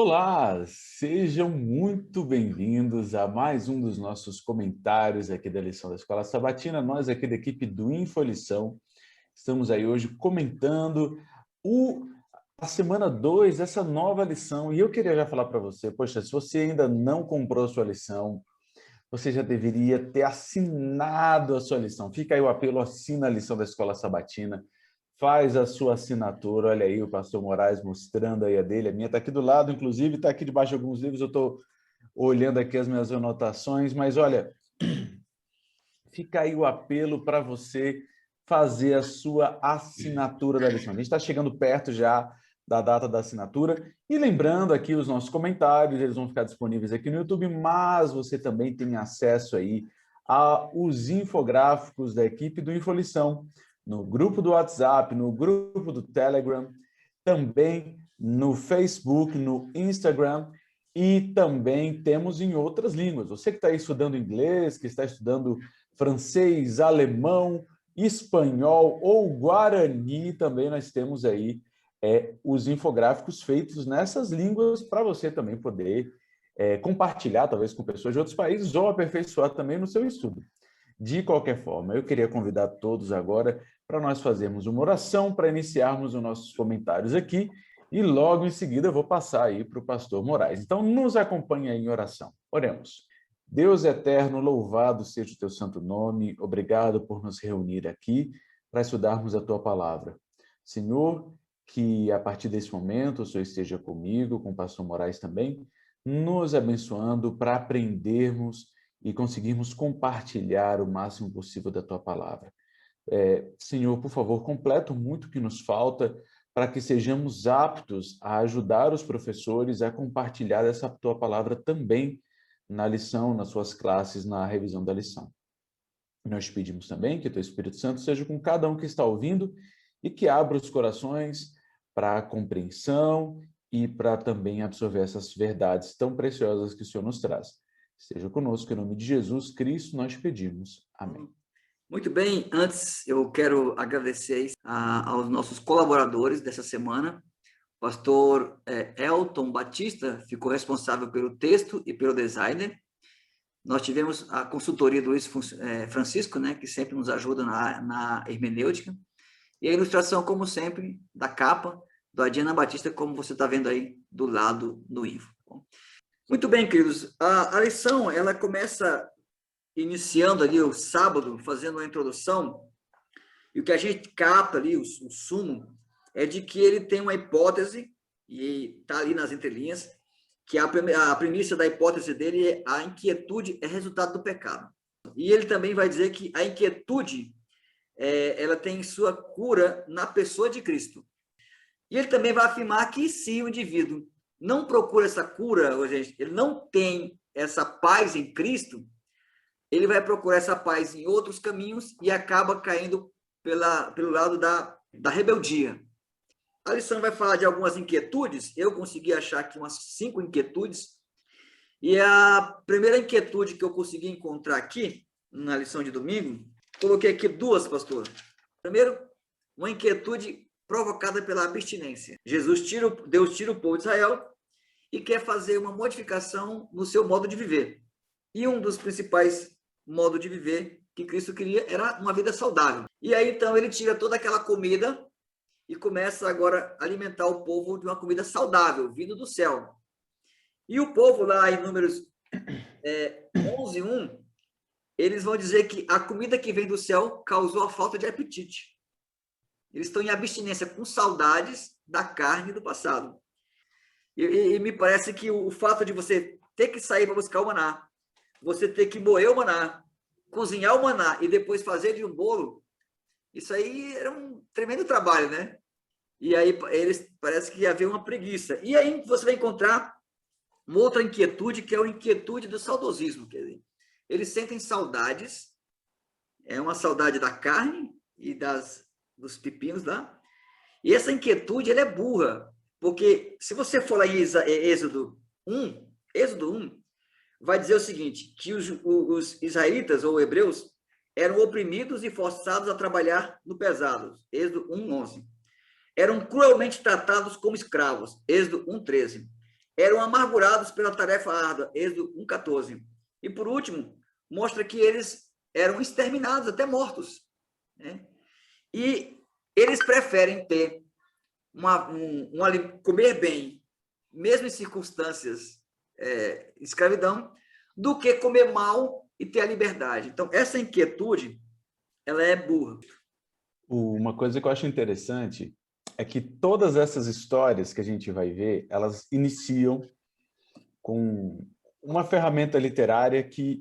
Olá, sejam muito bem-vindos a mais um dos nossos comentários aqui da lição da Escola Sabatina. Nós aqui da equipe do InfoLição estamos aí hoje comentando a semana 2 dessa nova lição. E eu queria já falar para você, poxa, se você ainda não comprou a sua lição, você já deveria ter assinado a sua lição. Fica aí o apelo, assina a lição da Escola Sabatina. Faz a sua assinatura, olha aí o pastor Moraes mostrando aí a dele, a minha está aqui do lado, inclusive está aqui debaixo de alguns livros, eu estou olhando aqui as minhas anotações, mas olha, fica aí o apelo para você fazer a sua assinatura da lição. A gente está chegando perto já da data da assinatura, e lembrando aqui os nossos comentários, eles vão ficar disponíveis aqui no YouTube, mas você também tem acesso aí aos infográficos da equipe do InfoLição, no grupo do WhatsApp, no grupo do Telegram, também no Facebook, no Instagram, e também temos em outras línguas. Você que está aí estudando inglês, que está estudando francês, alemão, espanhol ou guarani, também nós temos aí os infográficos feitos nessas línguas para você também poder compartilhar, talvez com pessoas de outros países, ou aperfeiçoar também no seu estudo. De qualquer forma, eu queria convidar todos agora para nós fazermos uma oração, para iniciarmos os nossos comentários aqui, e logo em seguida eu vou passar aí para o pastor Moraes. Então, nos acompanhe aí em oração. Oremos. Deus eterno, louvado seja o teu santo nome, obrigado por nos reunir aqui para estudarmos a tua palavra. Senhor, que a partir desse momento o Senhor esteja comigo, com o pastor Moraes também, nos abençoando para aprendermos e conseguirmos compartilhar o máximo possível da tua palavra. Senhor, por favor, completa muito o que nos falta para que sejamos aptos a ajudar os professores a compartilhar essa tua palavra também na lição, nas suas classes, na revisão da lição. Nós pedimos também que o teu Espírito Santo seja com cada um que está ouvindo e que abra os corações para a compreensão e para também absorver essas verdades tão preciosas que o Senhor nos traz. Seja conosco, em nome de Jesus Cristo, nós pedimos. Amém. Muito bem, antes eu quero agradecer aos nossos colaboradores dessa semana. O pastor Elton Batista ficou responsável pelo texto e pelo designer. Nós tivemos a consultoria do Luiz Francisco, né, que sempre nos ajuda na hermenêutica. E a ilustração, como sempre, da capa, do Adriana Batista, como você está vendo aí do lado do Info. Muito bem, queridos. A lição, ela começa iniciando ali o sábado, fazendo uma introdução, e o que a gente capta ali, o sumo, é de que ele tem uma hipótese, e está ali nas entrelinhas, que a premissa da hipótese dele é a inquietude é resultado do pecado. E ele também vai dizer que a inquietude, ela tem sua cura na pessoa de Cristo. E ele também vai afirmar que se o indivíduo não procura essa cura, ou seja, ele não tem essa paz em Cristo, ele vai procurar essa paz em outros caminhos e acaba caindo pelo lado da rebeldia. A lição vai falar de algumas inquietudes, eu consegui achar aqui umas 5 inquietudes, e a primeira inquietude que eu consegui encontrar aqui, na lição de domingo, coloquei aqui 2, pastor. Primeiro, uma inquietude provocada pela abstinência. Deus tira o povo de Israel e quer fazer uma modificação no seu modo de viver. E um dos principais modos de viver que Cristo queria era uma vida saudável. E aí, então, ele tira toda aquela comida e começa agora a alimentar o povo de uma comida saudável, vindo do céu. E o povo lá em Números 11:1, eles vão dizer que a comida que vem do céu causou a falta de apetite. Eles estão em abstinência, com saudades da carne do passado. E me parece que o fato de você ter que sair para buscar o maná, você ter que moer o maná, cozinhar o maná e depois fazer de um bolo, isso aí era um tremendo trabalho, né? E aí eles parece que havia uma preguiça. E aí você vai encontrar uma outra inquietude, que é a inquietude do saudosismo. Quer dizer, eles sentem saudades, é uma saudade da carne e dos pepinos lá. E essa inquietude, ela é burra, porque se você for lá em Êxodo 1, vai dizer o seguinte, que os israelitas ou hebreus eram oprimidos e forçados a trabalhar no pesado, Êxodo 1:11. Eram cruelmente tratados como escravos, Êxodo 1:13. eram amargurados pela tarefa árdua, Êxodo 1,14. E, por último, mostra que eles eram exterminados, até mortos, né? E eles preferem ter comer bem, mesmo em circunstâncias escravidão, do que comer mal e ter a liberdade. Então, essa inquietude, ela é burra. Uma coisa que eu acho interessante é que todas essas histórias que a gente vai ver, elas iniciam com uma ferramenta literária que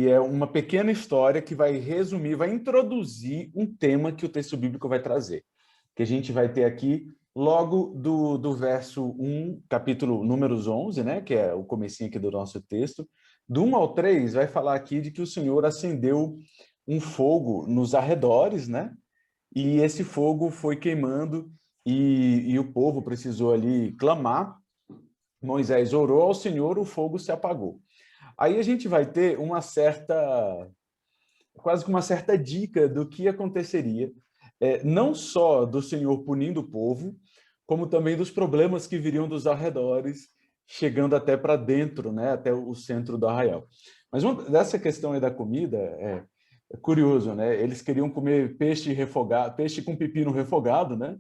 é uma pequena história que vai resumir, vai introduzir um tema que o texto bíblico vai trazer. Que a gente vai ter aqui logo do verso 1, capítulo números 11, né, que é o comecinho aqui do nosso texto, do 1 ao 3, vai falar aqui de que o Senhor acendeu um fogo nos arredores, né, e esse fogo foi queimando e o povo precisou ali clamar. Moisés orou ao Senhor, o fogo se apagou. Aí a gente vai ter quase que uma certa dica do que aconteceria, não só do Senhor punindo o povo, como também dos problemas que viriam dos arredores, chegando até para dentro, né, até o centro do arraial. Mas dessa questão aí da comida, é curioso, né? Eles queriam comer peixe refogado, peixe com pepino refogado, né?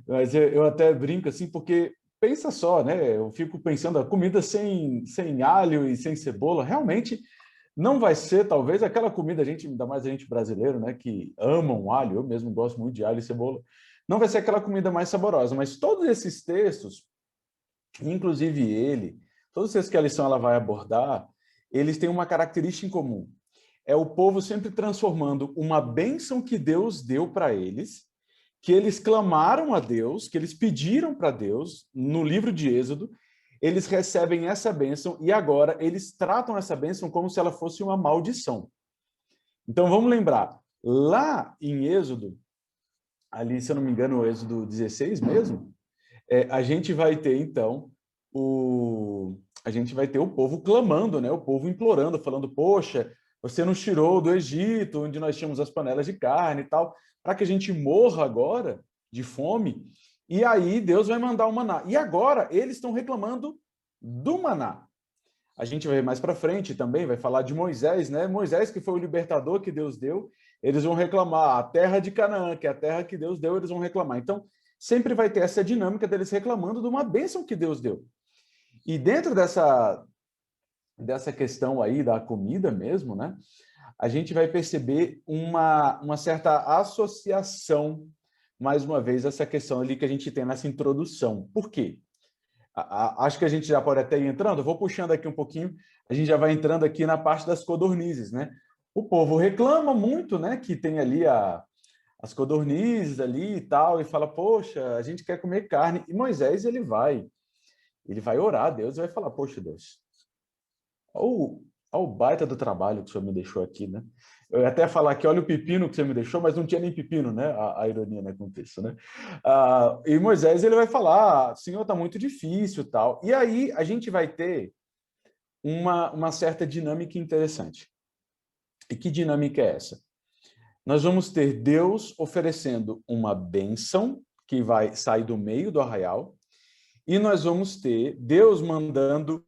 Mas eu até brinco assim, porque pensa só, né? Eu fico pensando, a comida sem alho e sem cebola, realmente não vai ser, talvez, aquela comida, ainda mais a gente brasileiro, né, que ama um alho, eu mesmo gosto muito de alho e cebola, não vai ser aquela comida mais saborosa, mas todos esses textos, inclusive todos esses que a lição ela vai abordar, eles têm uma característica em comum. É o povo sempre transformando uma bênção que Deus deu para eles, que eles clamaram a Deus, que eles pediram para Deus, no livro de Êxodo, eles recebem essa bênção e agora eles tratam essa bênção como se ela fosse uma maldição. Então vamos lembrar, lá em Êxodo, ali, se eu não me engano, o Êxodo 16 mesmo, a gente vai ter então a gente vai ter o povo clamando, né? O povo implorando, falando, poxa, você nos tirou do Egito, onde nós tínhamos as panelas de carne e tal, para que a gente morra agora de fome. E aí Deus vai mandar o maná. E agora eles estão reclamando do maná. A gente vai ver mais para frente também, vai falar de Moisés, né? Moisés, que foi o libertador que Deus deu, eles vão reclamar. A terra de Canaã, que é a terra que Deus deu, eles vão reclamar. Então, sempre vai ter essa dinâmica deles reclamando de uma bênção que Deus deu. E dentro dessa questão aí da comida mesmo, né? A gente vai perceber uma certa associação, mais uma vez, essa questão ali que a gente tem nessa introdução. Por quê? Acho que a gente já pode até ir entrando, eu vou puxando aqui um pouquinho, a gente já vai entrando aqui na parte das codornizes, né? O povo reclama muito, né, que tem ali as codornizes ali e tal, e fala, poxa, a gente quer comer carne. E Moisés, ele vai orar a Deus e vai falar, poxa, Deus, olha o baita do trabalho que o Senhor me deixou aqui, né? Eu ia até falar que olha o pepino que você me deixou, mas não tinha nem pepino, né? A ironia no contexto, né? E Moisés, ele vai falar, Senhor, está muito difícil tal. E aí a gente vai ter uma certa dinâmica interessante. E que dinâmica é essa? Nós vamos ter Deus oferecendo uma bênção que vai sair do meio do arraial, e nós vamos ter Deus mandando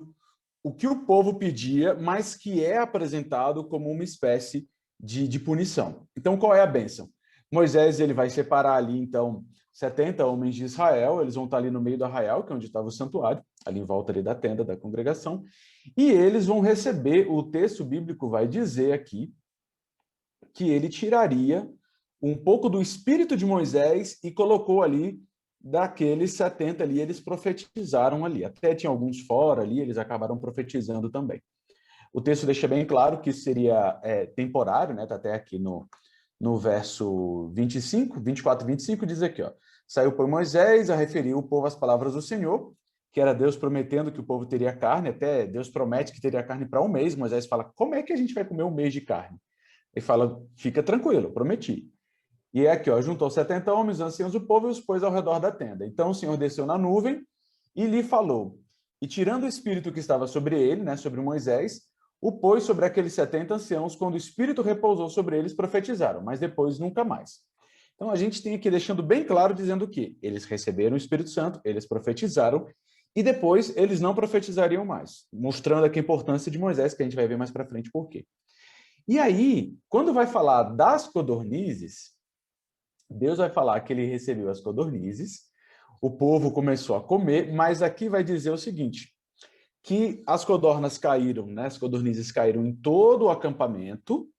o que o povo pedia, mas que é apresentado como uma espécie de punição. Então, qual é a bênção? Moisés, ele vai separar ali, então, 70 homens de Israel, eles vão estar ali no meio do arraial, que é onde estava o santuário, ali em volta ali da tenda da congregação, e eles vão receber, o texto bíblico vai dizer aqui, que ele tiraria um pouco do espírito de Moisés e colocou ali daqueles 70 ali, eles profetizaram ali. Até tinha alguns fora ali, eles acabaram profetizando também. O texto deixa bem claro que isso seria temporário, né? Está até aqui no verso 25, 24 e 25, diz aqui, ó, saiu por Moisés a referir o povo às palavras do Senhor, que era Deus prometendo que o povo teria carne, até Deus promete que teria carne para um mês, Moisés fala, como é que a gente vai comer um mês de carne? Ele fala, fica tranquilo, prometi. E é aqui, ó, juntou 70 homens, anciãos do povo e os pôs ao redor da tenda. Então o Senhor desceu na nuvem e lhe falou. E tirando o espírito que estava sobre ele, né, sobre Moisés, o pôs sobre aqueles 70 anciãos. Quando o espírito repousou sobre eles, profetizaram, mas depois nunca mais. Então a gente tem aqui deixando bem claro, dizendo que eles receberam o Espírito Santo, eles profetizaram, e depois eles não profetizariam mais, mostrando aqui a importância de Moisés, que a gente vai ver mais para frente por quê. E aí, quando vai falar das codornizes, Deus vai falar que ele recebeu as codornizes, o povo começou a comer, mas aqui vai dizer o seguinte, que as codornas caíram, né? As codornizes caíram em todo o acampamento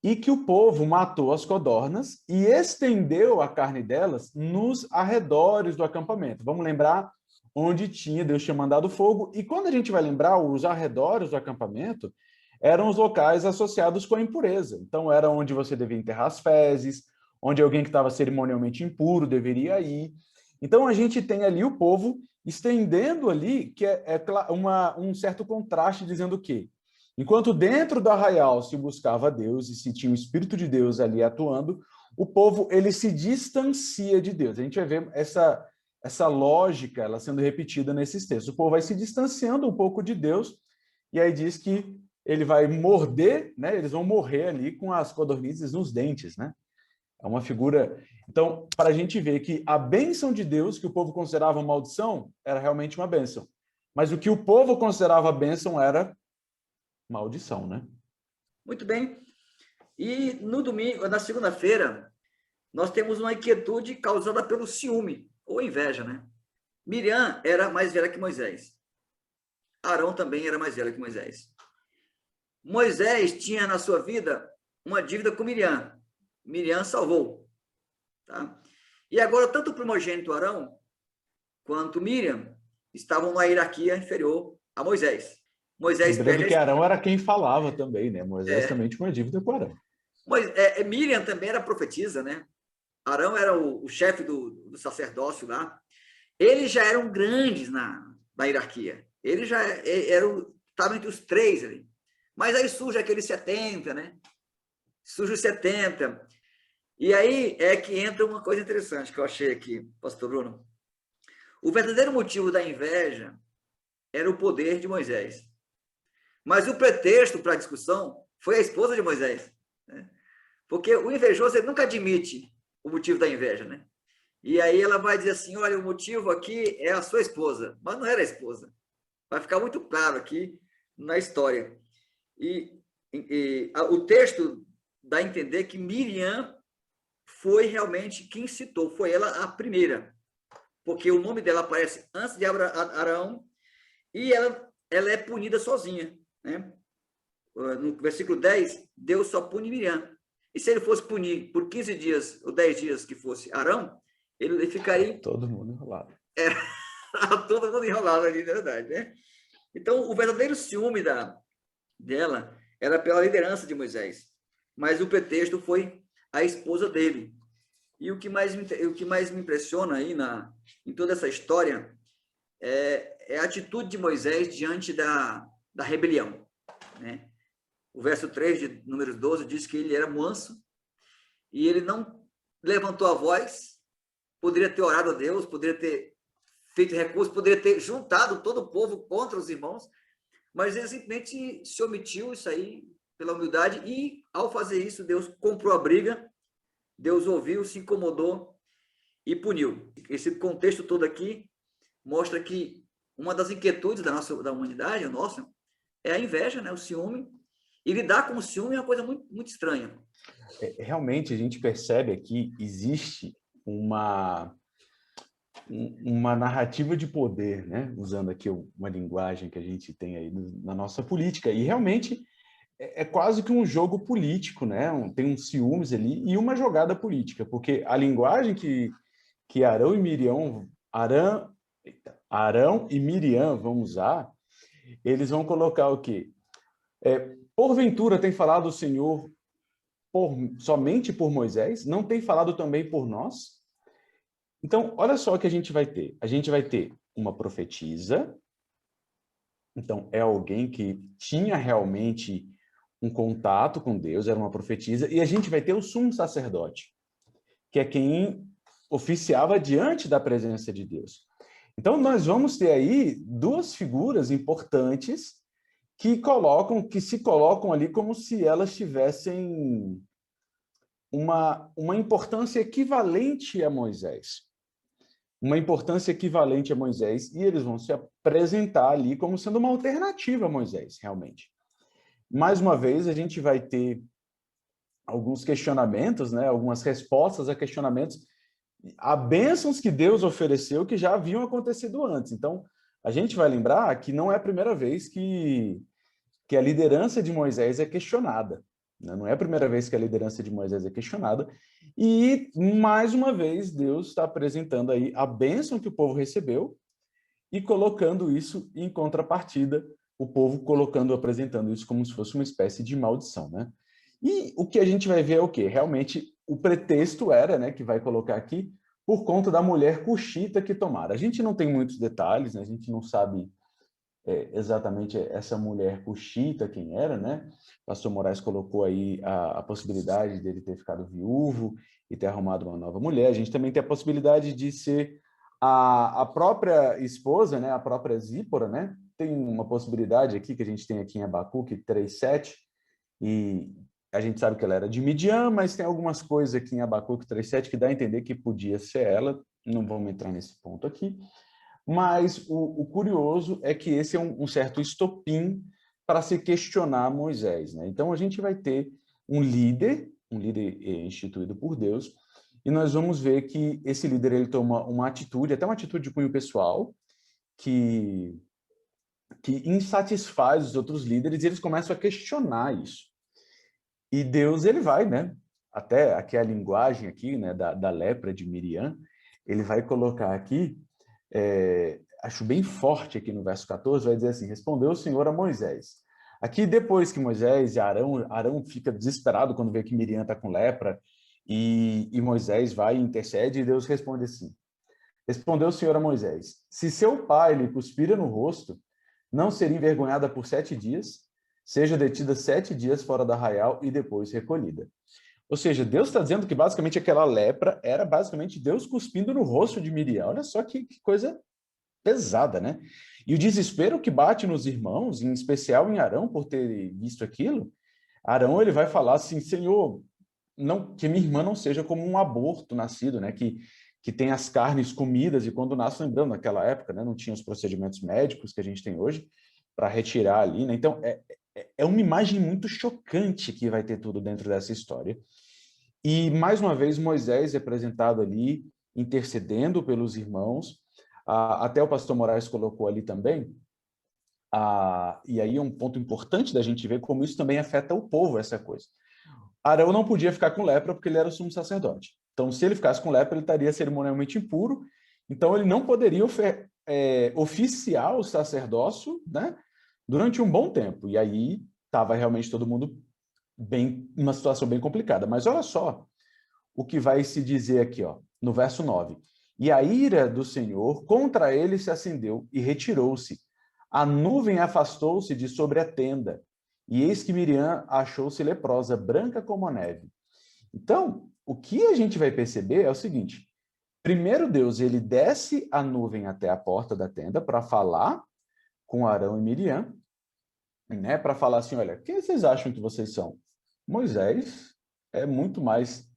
e que o povo matou as codornas e estendeu a carne delas nos arredores do acampamento. Vamos lembrar onde Deus tinha mandado fogo. E quando a gente vai lembrar, os arredores do acampamento eram os locais associados com a impureza. Então, era onde você devia enterrar as fezes, onde alguém que estava cerimonialmente impuro deveria ir. Então, a gente tem ali o povo estendendo ali, que um certo contraste, dizendo o quê? Enquanto dentro do arraial se buscava Deus e se tinha o Espírito de Deus ali atuando, o povo ele se distancia de Deus. A gente vai ver essa lógica ela sendo repetida nesses textos. O povo vai se distanciando um pouco de Deus, e aí diz que ele vai morder, né? Eles vão morrer ali com as codornizes nos dentes, né? É uma figura... Então, para a gente ver que a bênção de Deus, que o povo considerava maldição, era realmente uma bênção. Mas o que o povo considerava bênção era maldição, né? Muito bem. E no domingo, na segunda-feira, nós temos uma inquietude causada pelo ciúme, ou inveja, né? Miriam era mais velha que Moisés. Arão também era mais velho que Moisés. Moisés tinha na sua vida uma dívida com Miriam. Miriam salvou. Tá? E agora, tanto o primogênito Arão quanto Miriam estavam numa hierarquia inferior a Moisés. Moisés lembrando que Arão era quem falava também, né? Moisés também tinha uma dívida com Arão. Miriam também era profetisa, né? Arão era o chefe do sacerdócio lá. Eles já eram grandes na hierarquia. Eles já estavam entre os três ali. Mas aí surge aqueles 70, né? Surge os 70. E aí é que entra uma coisa interessante que eu achei aqui, pastor Bruno. O verdadeiro motivo da inveja era o poder de Moisés. Mas o pretexto para a discussão foi a esposa de Moisés. Né? Porque o invejoso ele nunca admite o motivo da inveja, né? E aí ela vai dizer assim, olha, o motivo aqui é a sua esposa. Mas não era a esposa. Vai ficar muito claro aqui na história. E o texto dá a entender que Miriam foi realmente quem citou, foi ela a primeira. Porque o nome dela aparece antes de Arão e ela é punida sozinha. Né? No versículo 10, Deus só pune Miriam. E se ele fosse punir por 15 dias ou 10 dias que fosse Arão, ele ficaria... Todo mundo enrolado. Todo mundo enrolado ali, na verdade. Né? Então, o verdadeiro ciúme dela era pela liderança de Moisés. Mas o pretexto foi a esposa dele. E o que mais me impressiona aí em toda essa história é a atitude de Moisés diante da rebelião. Né? O verso 3 de Números 12 diz que ele era manso e ele não levantou a voz, poderia ter orado a Deus, poderia ter feito recurso, poderia ter juntado todo o povo contra os irmãos, mas ele simplesmente se omitiu isso aí pela humildade e, ao fazer isso, Deus comprou a briga, Deus ouviu, se incomodou e puniu. Esse contexto todo aqui mostra que uma das inquietudes da humanidade, a nossa, é a inveja, né? O ciúme. E lidar com o ciúme é uma coisa muito, muito estranha. Realmente, a gente percebe aqui, existe uma narrativa de poder, né? Usando aqui uma linguagem que a gente tem aí na nossa política. E realmente é quase que um jogo político, né? Tem uns ciúmes ali e uma jogada política, porque a linguagem que Arão e Miriam vão usar, eles vão colocar o quê? Porventura tem falado o Senhor somente por Moisés? Não tem falado também por nós? Então, olha só o que a gente vai ter. A gente vai ter uma profetisa, então é alguém que tinha realmente um contato com Deus, era uma profetisa, e a gente vai ter o sumo sacerdote, que é quem oficiava diante da presença de Deus. Então, nós vamos ter aí duas figuras importantes que se colocam ali como se elas tivessem uma importância equivalente a Moisés. uma importância equivalente a Moisés, e eles vão se apresentar ali como sendo uma alternativa a Moisés, realmente. Mais uma vez, a gente vai ter alguns questionamentos, né, algumas respostas a questionamentos, a bênçãos que Deus ofereceu que já haviam acontecido antes. Então, a gente vai lembrar que não é a primeira vez que a liderança de Moisés é questionada. Né? Não é a primeira vez que a liderança de Moisés é questionada. E, mais uma vez, Deus está apresentando aí a bênção que o povo recebeu e colocando isso em contrapartida, o povo apresentando isso como se fosse uma espécie de maldição, né? E o que a gente vai ver é o quê? Realmente, o pretexto era, né, que vai colocar aqui, por conta da mulher cuxita que tomara. A gente não tem muitos detalhes, né? A gente não sabe exatamente essa mulher cuxita quem era, né? O pastor Moraes colocou aí a possibilidade dele ter ficado viúvo e ter arrumado uma nova mulher. A gente também tem a possibilidade de ser a própria esposa, né? A própria Zípora, né? Tem uma possibilidade aqui que a gente tem aqui em Abacuque 3:7, e a gente sabe que ela era de Midian, mas tem algumas coisas aqui em Abacuque 3:7 que dá a entender que podia ser ela. Não vamos entrar nesse ponto aqui. Mas o curioso é que esse é um certo estopim para se questionar Moisés, né? Então, a gente vai ter um líder instituído por Deus, e nós vamos ver que esse líder ele toma uma atitude, até uma atitude de cunho pessoal, que insatisfaz os outros líderes, e eles começam a questionar isso. E Deus, ele vai, né? Até aqui a linguagem aqui, né, da lepra de Miriam, ele vai colocar aqui, acho bem forte aqui no verso 14, vai dizer assim: respondeu o Senhor a Moisés. Aqui, depois que Moisés e Arão fica desesperado quando vê que Miriam está com lepra, e Moisés vai e intercede, e Deus responde assim: respondeu o Senhor a Moisés: se seu pai lhe cuspira no rosto, não seria envergonhada por 7 dias, seja detida 7 dias fora da arraial e depois recolhida. Ou seja, Deus está dizendo que basicamente aquela lepra era basicamente Deus cuspindo no rosto de Miriam. Olha só que coisa pesada, né? E o desespero que bate nos irmãos, em especial em Arão, por ter visto aquilo, Arão ele vai falar assim: Senhor, não, que minha irmã não seja como um aborto nascido, né? Que tem as carnes comidas, e quando nasce, lembrando, naquela época, né, não tinha os procedimentos médicos que a gente tem hoje para retirar ali, né? Então, é uma imagem muito chocante que vai ter tudo dentro dessa história. E, mais uma vez, Moisés é apresentado ali, intercedendo pelos irmãos. Até o pastor Moraes colocou ali também, e aí é um ponto importante da gente ver como isso também afeta o povo, essa coisa. Arão não podia ficar com lepra porque ele era o sumo sacerdote. Então, se ele ficasse com lepra, ele estaria cerimonialmente impuro, então ele não poderia oficiar o sacerdócio, né, durante um bom tempo. E aí estava realmente todo mundo numa situação bem complicada. Mas olha só o que vai se dizer aqui, ó, no verso 9. E a ira do Senhor contra ele se acendeu e retirou-se. A nuvem afastou-se de sobre a tenda, e eis que Miriam achou-se leprosa, branca como a neve. Então, o que a gente vai perceber é o seguinte: primeiro Deus, ele desce a nuvem até a porta da tenda para falar com Arão e Miriam, né, para falar assim: olha, quem vocês acham que vocês são? Moisés é muito mais,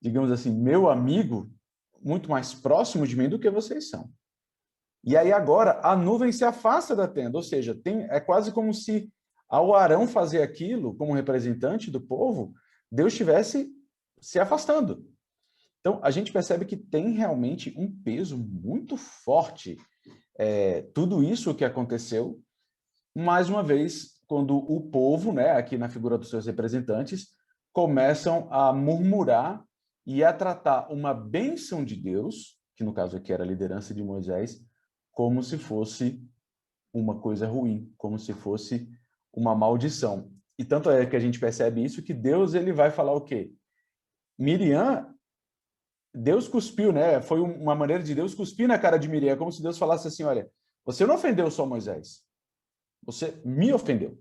digamos assim, meu amigo, muito mais próximo de mim do que vocês são. E aí agora a nuvem se afasta da tenda, ou seja, é quase como se ao Arão fazer aquilo como representante do povo, Deus estivesse se afastando. Então a gente percebe que tem realmente um peso muito forte tudo isso que aconteceu, mais uma vez, quando o povo, né, aqui na figura dos seus representantes, começam a murmurar e a tratar uma bênção de Deus, que no caso aqui era a liderança de Moisés, como se fosse uma coisa ruim, como se fosse uma maldição. E tanto é que a gente percebe isso que Deus ele vai falar o quê? Miriam, Deus cuspiu, né? Foi uma maneira de Deus cuspir na cara de Miriam, como se Deus falasse assim: olha, você não ofendeu só Moisés, você me ofendeu.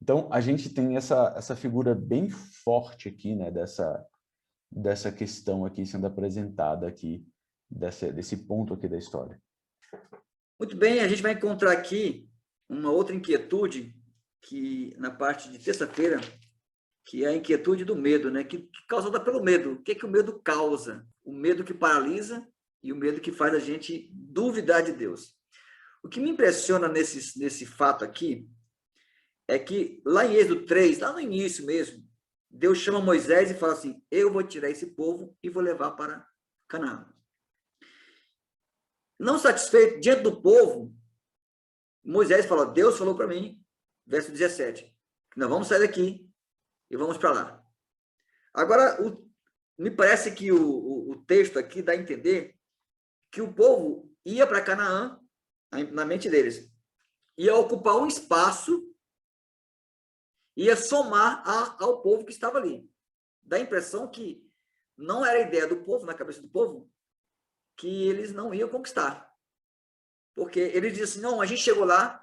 Então, a gente tem essa figura bem forte aqui, né, dessa questão aqui sendo apresentada aqui, desse ponto aqui da história. Muito bem, a gente vai encontrar aqui uma outra inquietude que na parte de terça-feira, que é a inquietude do medo, né? Que causada pelo medo. O que o medo causa? O medo que paralisa e o medo que faz a gente duvidar de Deus. O que me impressiona nesse fato aqui é que lá em Êxodo 3, lá no início mesmo, Deus chama Moisés e fala assim: eu vou tirar esse povo e vou levar para Canaã. Não satisfeito, diante do povo, Moisés falou: Deus falou para mim, verso 17, que nós vamos sair daqui e vamos para lá. Agora, me parece que o texto aqui dá a entender que o povo ia para Canaã, na mente deles, ia ocupar um espaço, ia somar ao povo que estava ali. Dá a impressão que não era a ideia do povo, na cabeça do povo, que eles não iam conquistar. Porque eles diziam assim: não, a gente chegou lá,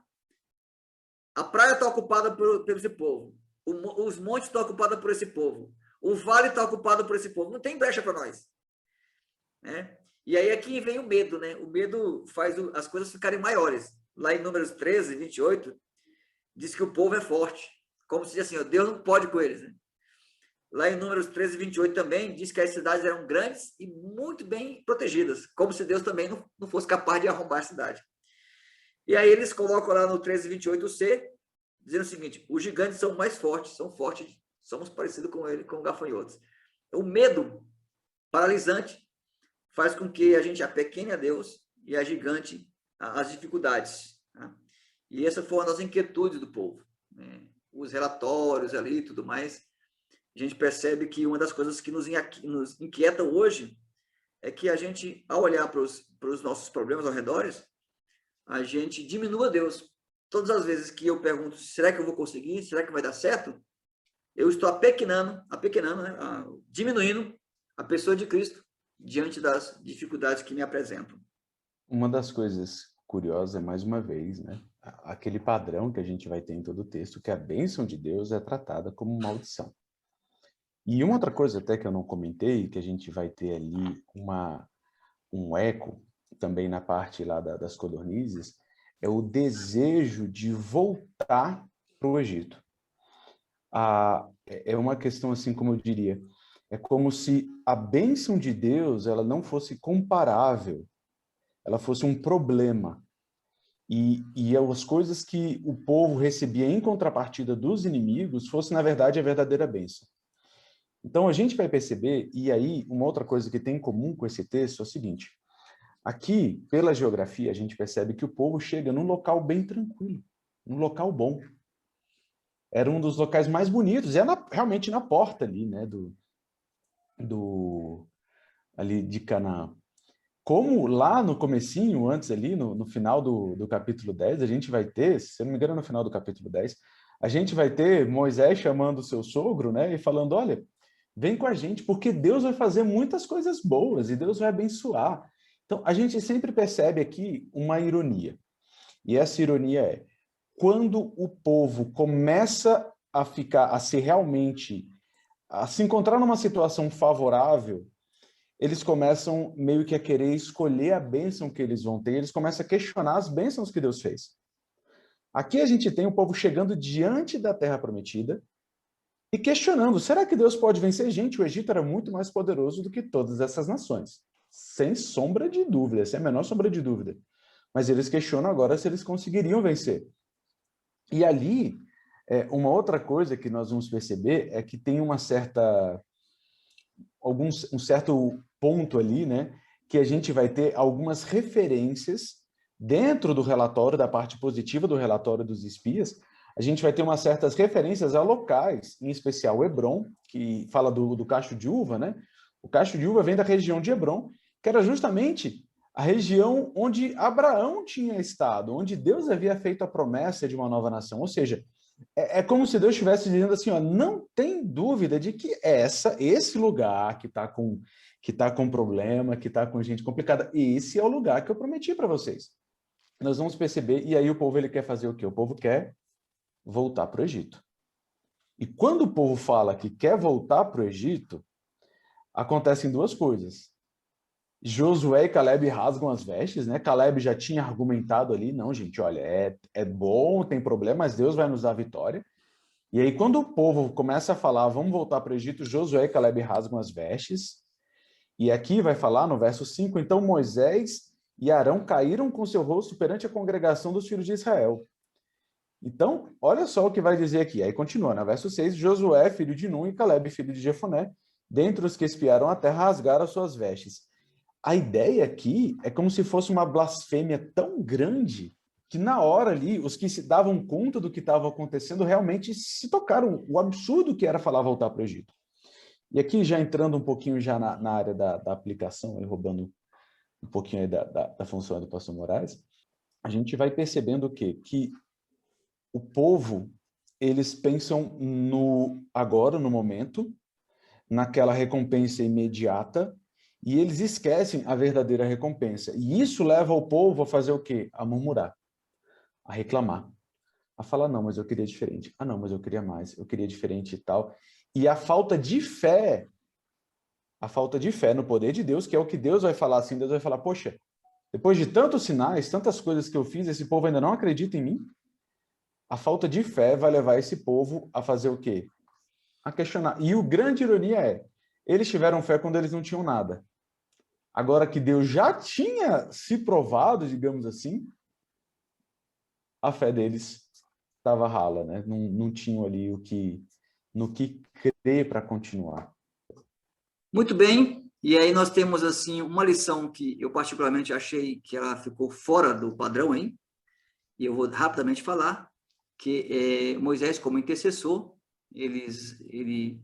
a praia está ocupada por esse povo, os montes estão ocupados por esse povo, o vale está ocupado por esse povo, não tem brecha para nós. Né? E aí aqui vem o medo, né? O medo faz as coisas ficarem maiores. Lá em Números 13, 28, diz que o povo é forte, como se diz assim: ó, Deus não pode com eles. Né? Lá em Números 13, 28 também diz que as cidades eram grandes e muito bem protegidas, como se Deus também não fosse capaz de arrombar a cidade. E aí eles colocam lá no 13, 28c, dizendo o seguinte: os gigantes são mais fortes, são fortes, somos parecidos com ele, com gafanhotos. O medo paralisante faz com que a gente apequene a Deus e agigante as dificuldades. Né? E essa foi uma das inquietudes do povo. Né? Os relatórios ali e tudo mais, a gente percebe que uma das coisas que nos inquieta hoje é que a gente, ao olhar para os nossos problemas ao redor, a gente diminua Deus. Todas as vezes que eu pergunto: será que eu vou conseguir? Será que vai dar certo? Eu estou apequenando, né? Diminuindo a pessoa de Cristo diante das dificuldades que me apresentam. Uma das coisas curiosas é, mais uma vez, né, aquele padrão que a gente vai ter em todo o texto, que a bênção de Deus é tratada como maldição. E uma outra coisa até que eu não comentei, que a gente vai ter ali um eco também na parte lá das codornizes, é o desejo de voltar para o Egito. É uma questão assim, como eu diria, é como se a bênção de Deus ela não fosse comparável, ela fosse um problema. E as coisas que o povo recebia em contrapartida dos inimigos fosse, na verdade, a verdadeira bênção. Então, a gente vai perceber, e aí, uma outra coisa que tem em comum com esse texto é o seguinte: aqui, pela geografia, a gente percebe que o povo chega num local bem tranquilo, num local bom. Era um dos locais mais bonitos, é realmente na porta ali, né, ali de Canaã. Como lá no comecinho, antes ali, no final do capítulo 10, a gente vai ter, se eu não me engano, no final do capítulo 10, a gente vai ter Moisés chamando o seu sogro, né, e falando: olha, vem com a gente, porque Deus vai fazer muitas coisas boas e Deus vai abençoar. Então, a gente sempre percebe aqui uma ironia. E essa ironia é: quando o povo começa a se encontrar numa situação favorável, eles começam meio que a querer escolher a bênção que eles vão ter, eles começam a questionar as bênçãos que Deus fez. Aqui a gente tem o povo chegando diante da Terra Prometida e questionando: será que Deus pode vencer? Gente, o Egito era muito mais poderoso do que todas essas nações. Sem sombra de dúvida, sem a menor sombra de dúvida. Mas eles questionam agora se eles conseguiriam vencer. E ali, uma outra coisa que nós vamos perceber é que tem um certo ponto ali, né, que a gente vai ter algumas referências dentro do relatório, da parte positiva do relatório dos espias. A gente vai ter umas certas referências a locais, em especial Hebron, que fala do cacho de uva, né? O cacho de uva vem da região de Hebron, que era justamente a região onde Abraão tinha estado, onde Deus havia feito a promessa de uma nova nação. Ou seja, é como se Deus estivesse dizendo assim: ó, não tem dúvida de que esse lugar que está com problema, que está com gente complicada, esse é o lugar que eu prometi para vocês. Nós vamos perceber, e aí o povo ele quer fazer o quê? O povo quer voltar para o Egito. E quando o povo fala que quer voltar para o Egito, acontecem duas coisas. Josué e Caleb rasgam as vestes, né? Caleb já tinha argumentado ali: não, gente, olha, é bom, tem problema, mas Deus vai nos dar a vitória. E aí, quando o povo começa a falar: vamos voltar para o Egito, Josué e Caleb rasgam as vestes. E aqui vai falar no verso 5, então Moisés e Arão caíram com seu rosto perante a congregação dos filhos de Israel. Então, olha só o que vai dizer aqui. Aí continua, no verso 6, Josué, filho de Nun, e Caleb, filho de Jefoné, dentre os que espiaram a terra, rasgaram as suas vestes. A ideia aqui é como se fosse uma blasfêmia tão grande que na hora ali, os que se davam conta do que estava acontecendo realmente se tocaram o absurdo que era falar voltar para o Egito. E aqui, já entrando um pouquinho já na área da aplicação, aí, roubando um pouquinho aí da função do pastor Moraes, a gente vai percebendo o quê? Que o povo, eles pensam no agora, no momento, naquela recompensa imediata, e eles esquecem a verdadeira recompensa. E isso leva o povo a fazer o quê? A murmurar, a reclamar, a falar, não, mas eu queria diferente. Ah, não, mas eu queria mais, eu queria diferente e tal. E a falta de fé no poder de Deus, que é o que Deus vai falar assim, Deus vai falar, poxa, depois de tantos sinais, tantas coisas que eu fiz, esse povo ainda não acredita em mim? A falta de fé vai levar esse povo a fazer o quê? A questionar. E o grande ironia é, eles tiveram fé quando eles não tinham nada. Agora que Deus já tinha se provado, digamos assim, a fé deles estava rala, né? Não tinham ali no que crer para continuar. Muito bem. E aí nós temos assim uma lição que eu particularmente achei que ela ficou fora do padrão, hein? E eu vou rapidamente falar que Moisés, como intercessor, ele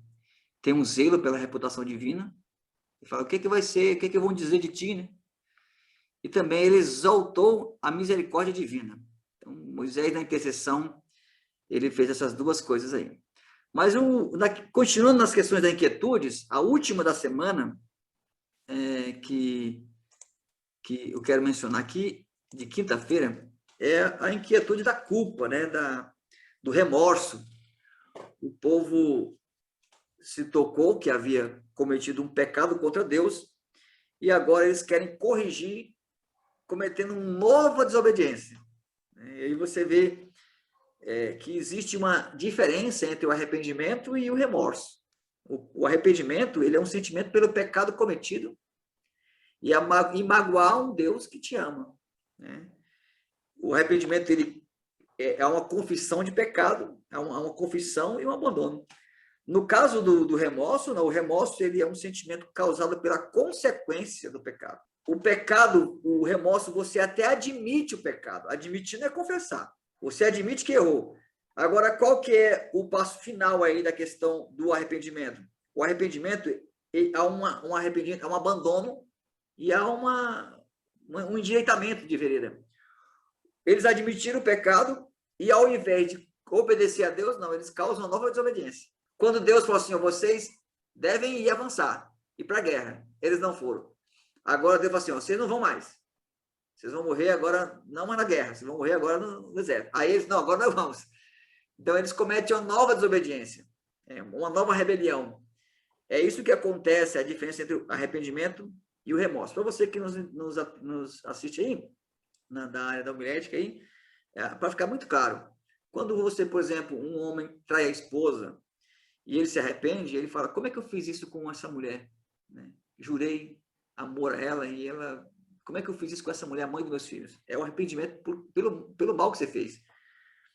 tem um zelo pela reputação divina. Ele fala, o que vai ser, o que vão dizer de ti, né? E também ele exaltou a misericórdia divina. Então, Moisés, na intercessão, ele fez essas duas coisas aí. Mas, continuando nas questões das inquietudes, a última da semana, que eu quero mencionar aqui, de quinta-feira, é a inquietude da culpa, né? Do remorso. O povo se tocou que havia cometido um pecado contra Deus e agora eles querem corrigir cometendo uma nova desobediência. E aí você vê que existe uma diferença entre o arrependimento e o remorso. O arrependimento, ele é um sentimento pelo pecado cometido e magoar um Deus que te ama, né? O arrependimento, ele é uma confissão de pecado, é uma confissão e um abandono. No caso do remorso, não, o remorso, ele é um sentimento causado pela consequência do pecado. O pecado, o remorso, você até admite o pecado. Admitir não é confessar. Você admite que errou. Agora, qual que é o passo final aí da questão do arrependimento? O arrependimento um arrependimento, é um abandono e há um endireitamento de vereda. Eles admitiram o pecado e, ao invés de obedecer a Deus, não, eles causam uma nova desobediência. Quando Deus falou assim, vocês devem ir avançar, ir para a guerra. Eles não foram. Agora Deus falou assim, vocês não vão mais. Vocês vão morrer agora, não mais na guerra, vocês vão morrer agora no deserto. Aí eles, não, agora nós vamos. Então eles cometem uma nova desobediência, uma nova rebelião. É isso que acontece, a diferença entre o arrependimento e o remorso. Para você que nos assiste aí, da área da homilética aí, para ficar muito claro, quando você, por exemplo, um homem trai a esposa e ele se arrepende, ele fala, como é que eu fiz isso com essa mulher? Né? Jurei amor a ela e ela... Como é que eu fiz isso com essa mulher, a mãe dos meus filhos? É o arrependimento pelo mal que você fez.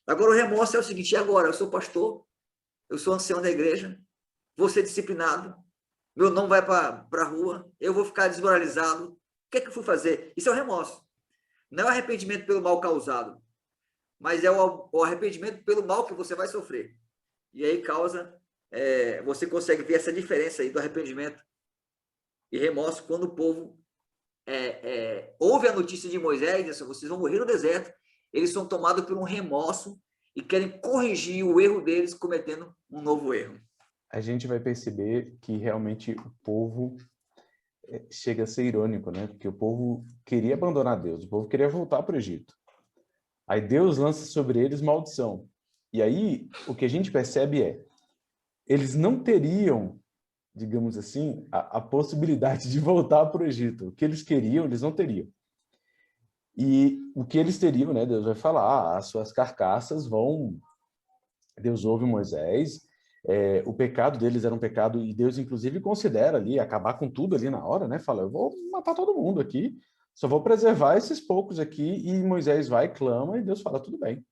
Agora, o remorso é o seguinte, e agora? Eu sou pastor, eu sou ancião da igreja, vou ser disciplinado, meu nome vai para a rua, eu vou ficar desmoralizado. O que é que eu fui fazer? Isso é o remorso. Não é o arrependimento pelo mal causado, mas é o arrependimento pelo mal que você vai sofrer. E aí causa... você consegue ver essa diferença aí do arrependimento e remorso quando o povo ouve a notícia de Moisés, diz, vocês vão morrer no deserto, eles são tomados por um remorso e querem corrigir o erro deles cometendo um novo erro. A gente vai perceber que realmente o povo chega a ser irônico, né? Porque o povo queria abandonar Deus, o povo queria voltar para o Egito. Aí Deus lança sobre eles maldição. E aí o que a gente percebe eles não teriam, digamos assim, a possibilidade de voltar para o Egito. O que eles queriam, eles não teriam. E o que eles teriam, né? Deus vai falar, as suas carcaças vão... Deus ouve Moisés, O pecado deles era um pecado, e Deus, inclusive, considera ali, acabar com tudo ali na hora, né? Fala, eu vou matar todo mundo aqui, só vou preservar esses poucos aqui, e Moisés vai, clama, e Deus fala, tudo bem,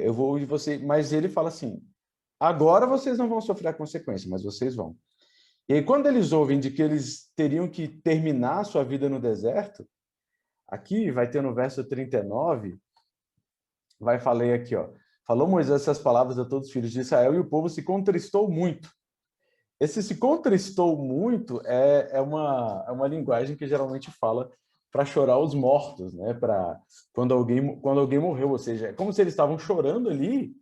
eu vou ouvir você, mas ele fala assim, agora vocês não vão sofrer a consequência, mas vocês vão. E aí, quando eles ouvem de que eles teriam que terminar a sua vida no deserto, aqui vai ter no verso 39, vai falar aqui, ó, falou Moisés essas palavras a todos os filhos de Israel, e o povo se contristou muito. Esse se contristou muito é uma linguagem que geralmente fala para chorar os mortos, né? Para quando alguém morreu, ou seja, é como se eles estavam chorando ali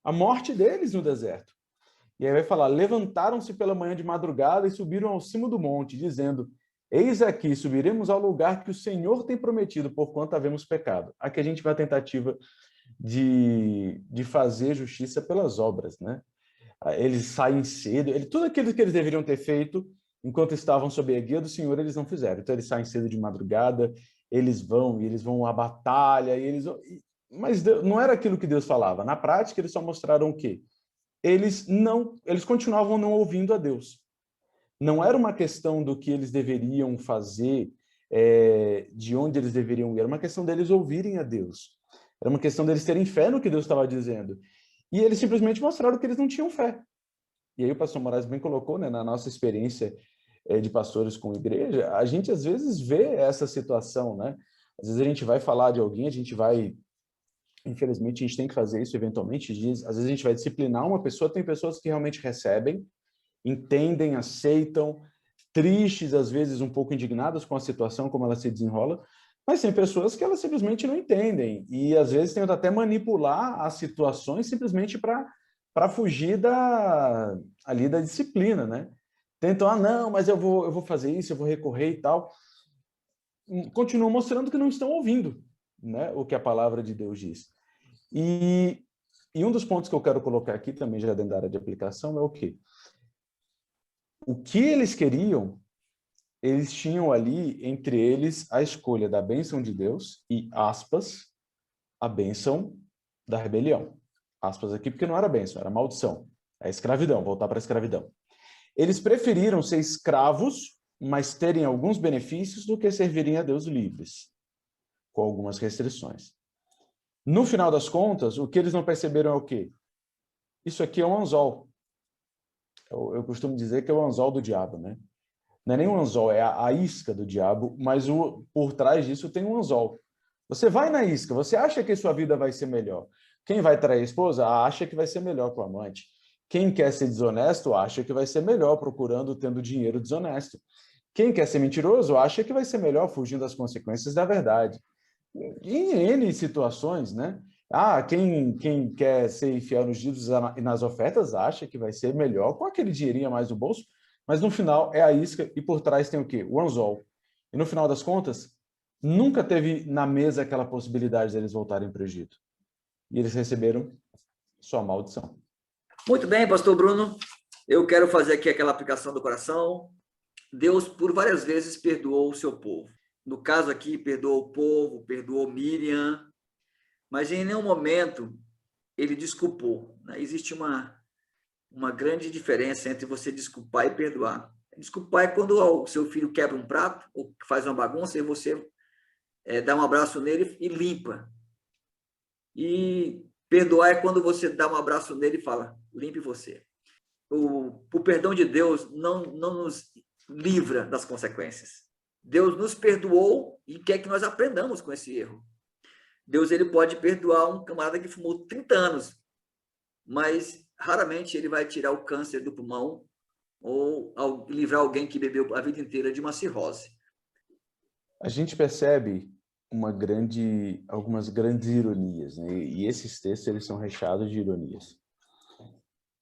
a morte deles no deserto. E aí vai falar: levantaram-se pela manhã de madrugada e subiram ao cimo do monte, dizendo: eis aqui, subiremos ao lugar que o Senhor tem prometido, porquanto havemos pecado. Aqui a gente vai à tentativa de fazer justiça pelas obras, né? Eles saem cedo, tudo aquilo que eles deveriam ter feito enquanto estavam sob a guia do Senhor, eles não fizeram. Então eles saem cedo de madrugada, eles vão à batalha, mas não era aquilo que Deus falava. Na prática, eles só mostraram o quê? Eles continuavam não ouvindo a Deus. Não era uma questão do que eles deveriam fazer, de onde eles deveriam ir, era uma questão deles ouvirem a Deus. Era uma questão deles terem fé no que Deus estava dizendo. E eles simplesmente mostraram que eles não tinham fé. E aí o pastor Moraes bem colocou, né, na nossa experiência de pastores com igreja, a gente às vezes vê essa situação, né? Às vezes a gente vai falar de alguém, infelizmente a gente tem que fazer isso eventualmente, às vezes a gente vai disciplinar uma pessoa, tem pessoas que realmente recebem, entendem, aceitam, tristes, às vezes um pouco indignadas com a situação, como ela se desenrola, mas tem pessoas que elas simplesmente não entendem e às vezes tentam até manipular as situações simplesmente para fugir ali da disciplina, né? Tentam, não, mas eu vou fazer isso, eu vou recorrer e tal. Continuam mostrando que não estão ouvindo, né, o que a palavra de Deus diz. E um dos pontos que eu quero colocar aqui também, já dentro da área de aplicação, é o quê? O que eles queriam, eles tinham ali, entre eles, a escolha da bênção de Deus e, aspas, a bênção da rebelião. Aspas aqui, porque não era bênção, era maldição. É escravidão, voltar para a escravidão. Eles preferiram ser escravos, mas terem alguns benefícios, do que servirem a Deus livres, com algumas restrições. No final das contas, o que eles não perceberam é o quê? Isso aqui é um anzol. Eu costumo dizer que é o anzol do diabo, né? Não é nem um anzol, é a isca do diabo, mas por trás disso tem um anzol. Você vai na isca, você acha que sua vida vai ser melhor. Quem vai trair a esposa acha que vai ser melhor com o amante. Quem quer ser desonesto acha que vai ser melhor tendo dinheiro desonesto. Quem quer ser mentiroso acha que vai ser melhor fugindo das consequências da verdade. Em N situações, né? Quem quer ser infiel nos dízimos e nas ofertas acha que vai ser melhor com aquele dinheirinho a mais no bolso, mas no final é a isca e por trás tem o quê? O anzol. E no final das contas, nunca teve na mesa aquela possibilidade deles voltarem para o Egito. E eles receberam sua maldição. Muito bem, pastor Bruno. Eu quero fazer aqui aquela aplicação do coração. Deus, por várias vezes, perdoou o seu povo. No caso aqui, perdoou o povo, perdoou Miriam, mas em nenhum momento ele desculpou. Existe uma grande diferença entre você desculpar e perdoar. Desculpar é quando o seu filho quebra um prato ou faz uma bagunça e você dá um abraço nele e limpa. E perdoar é quando você dá um abraço nele e fala, limpe você. O perdão de Deus não nos livra das consequências. Deus nos perdoou e quer que nós aprendamos com esse erro. Deus ele pode perdoar um camarada que fumou 30 anos, mas raramente ele vai tirar o câncer do pulmão ou livrar alguém que bebeu a vida inteira de uma cirrose. A gente percebe algumas grandes ironias, né? E esses textos eles são recheados de ironias.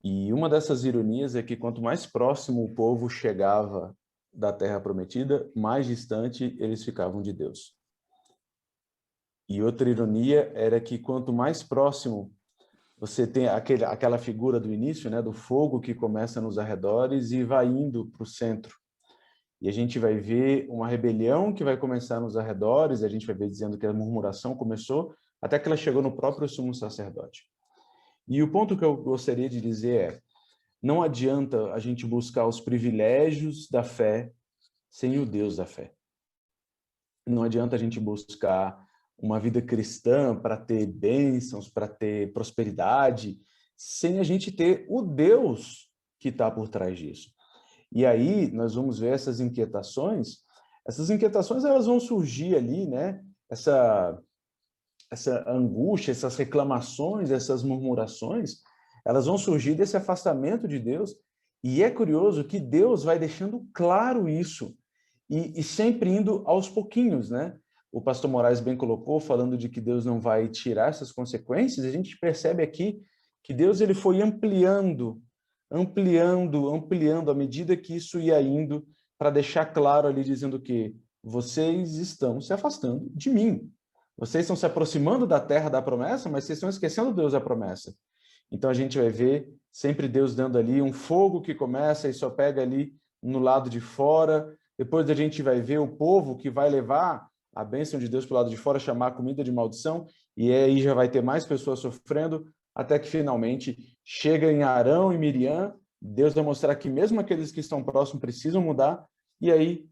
E uma dessas ironias é que quanto mais próximo o povo chegava da Terra Prometida, mais distante eles ficavam de Deus. E outra ironia era que quanto mais próximo você tem aquela figura do início, né, do fogo que começa nos arredores e vai indo para o centro. E a gente vai ver uma rebelião que vai começar nos arredores, a gente vai ver dizendo que a murmuração começou, até que ela chegou no próprio sumo sacerdote. E o ponto que eu gostaria de dizer é, Não adianta a gente buscar os privilégios da fé sem o Deus da fé. Não adianta a gente buscar uma vida cristã para ter bênçãos, para ter prosperidade, sem a gente ter o Deus que está por trás disso. E aí nós vamos ver essas inquietações elas vão surgir ali, né? Essa angústia, essas reclamações, essas murmurações, elas vão surgir desse afastamento de Deus. E é curioso que Deus vai deixando claro isso, e sempre indo aos pouquinhos, né? O pastor Moraes bem colocou, falando de que Deus não vai tirar essas consequências. A gente percebe aqui que Deus ele foi ampliando à medida que isso ia indo, para deixar claro ali, dizendo que vocês estão se afastando de mim. Vocês estão se aproximando da terra da promessa, mas vocês estão esquecendo Deus da promessa. Então a gente vai ver sempre Deus dando ali um fogo que começa e só pega ali no lado de fora. Depois a gente vai ver o povo que vai levar a bênção de Deus para o lado de fora, chamar a comida de maldição, e aí já vai ter mais pessoas sofrendo, até que finalmente chega em Arão e Miriam. Deus vai mostrar que mesmo aqueles que estão próximos precisam mudar, e aí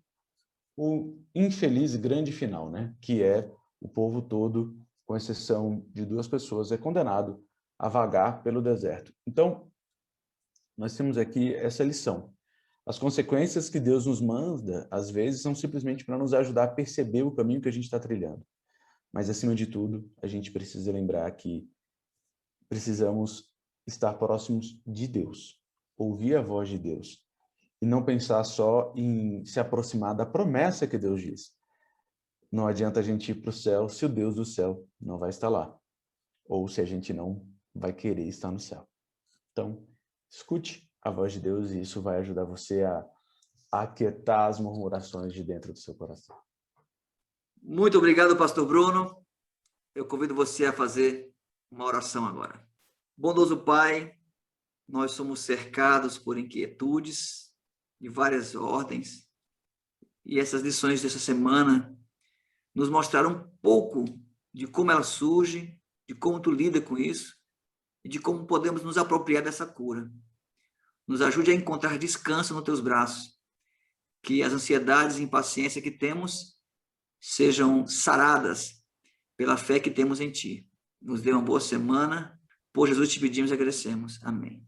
o infeliz grande final, né? Que é o povo todo, com exceção de 2 pessoas, é condenado a vagar pelo deserto. Então, nós temos aqui essa lição. As consequências que Deus nos manda, às vezes, são simplesmente para nos ajudar a perceber o caminho que a gente está trilhando. Mas, acima de tudo, a gente precisa lembrar que precisamos estar próximos de Deus, ouvir a voz de Deus, e não pensar só em se aproximar da promessa que Deus diz. Não adianta a gente ir para o céu se o Deus do céu não vai estar lá, ou se a gente não vai querer estar no céu. Então, escute a voz de Deus, e isso vai ajudar você a aquietar as murmurações de dentro do seu coração. Muito obrigado, pastor Bruno. Eu convido você a fazer uma oração agora. Bondoso Pai, nós somos cercados por inquietudes de várias ordens, e essas lições dessa semana nos mostraram um pouco de como ela surge, de como tu lida com isso, e de como podemos nos apropriar dessa cura. Nos ajude a encontrar descanso nos teus braços, que as ansiedades e impaciência que temos sejam saradas pela fé que temos em ti. Nos dê uma boa semana. Por Jesus te pedimos e agradecemos. Amém.